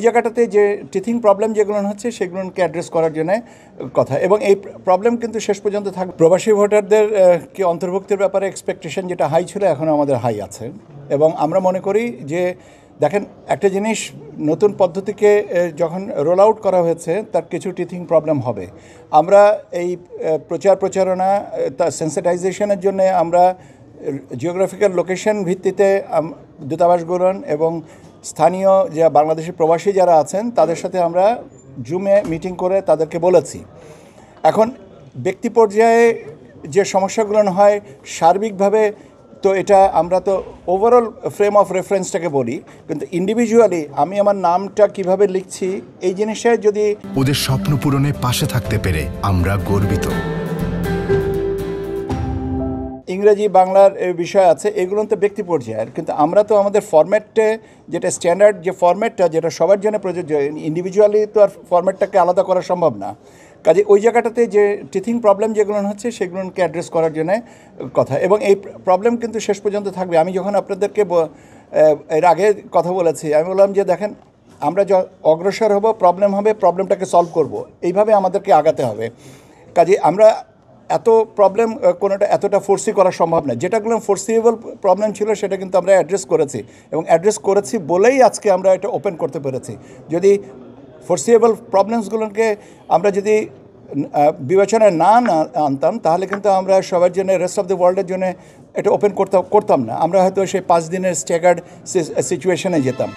জায়গাটাতে যে teething problem যেগুলো হচ্ছে সেগুলোকে অ্যাড্রেস করার জন্য কথা, এবং এই প্রবলেম কিন্তু শেষ পর্যন্ত থাকবে। প্রবাসী ভোটারদের কি অন্তর্ভুক্তির ব্যাপারে এক্সপেকটেশন যেটা হাই ছিল এখনও আমাদের হাই আছে, এবং আমরা মনে করি যে দেখেন একটা জিনিস নতুন পদ্ধতিকে যখন রোল আউট করা হয়েছে তার কিছু টিথিং প্রবলেম হবে। আমরা এই প্রচারণা তার সেন্সিটাইজেশনের জন্য আমরা জিওগ্রাফিক্যাল লোকেশন ভিত্তিতে দূতাবাসগুলো এবং স্থানীয় যে বাংলাদেশি প্রবাসী যারা আছেন তাদের সাথে আমরা জুমে মিটিং করে তাদেরকে বলেছি। এখন ব্যক্তি পর্যায়ে যে সমস্যাগুলো হয় সার্বিকভাবে, তো এটা আমরা তো ওভারঅল ফ্রেম অফ রেফারেন্সটাকে বলি, কিন্তু ইন্ডিভিজুয়ালি আমি আমার নামটা কিভাবে লিখছি এই জিনিসে যদি ওদের স্বপ্ন পূরণে পাশে থাকতে পেরে আমরা গর্বিত। ইংরেজি বাংলার বিষয় আছে, এগুলো তো ব্যক্তি পর্যায়ের, কিন্তু আমরা তো আমাদের ফরম্যাটে যেটা স্ট্যান্ডার্ড যে ফরম্যাটটা যেটা সবার জন্য প্রযোজ্য, ইন্ডিভিজুয়ালি তো আর ফরম্যাটটাকে আলাদা করা সম্ভব না। কাজে ওই জায়গাটাতে যে টিথিং প্রবলেম যেগুলো হচ্ছে সেগুলোকে অ্যাড্রেস করার জন্য কথা, এবং এই প্রবলেম কিন্তু শেষ পর্যন্ত থাকবে। আমি যখন আপনাদেরকে এর আগে কথা বলেছি, আমি বললাম যে দেখেন আমরা অগ্রসর হব, প্রবলেম হবে, প্রবলেমটাকে সলভ করব, এইভাবে আমাদেরকে আগাতে হবে। কাজে আমরা এত প্রবলেম কোনোটা এতটা ফোর্সি করা সম্ভব না। যেটাগুলো ফোর্সিবল প্রবলেম ছিল সেটা কিন্তু আমরা অ্যাড্রেস করেছি, এবং অ্যাড্রেস করেছি বলেই আজকে আমরা এটা ওপেন করতে পেরেছি। যদি ফোর্সিবল প্রবলেমসগুলোকে আমরা যদি বিবেচনায় না আনতাম তাহলে কিন্তু আমরা সবার জন্য রেস্ট অফ দ্য ওয়ার্ল্ডের জন্য এটা ওপেন করতাম না, আমরা হয়তো সেই 5 দিনের স্ট্যাগার্ড সিচুয়েশনে যেতাম।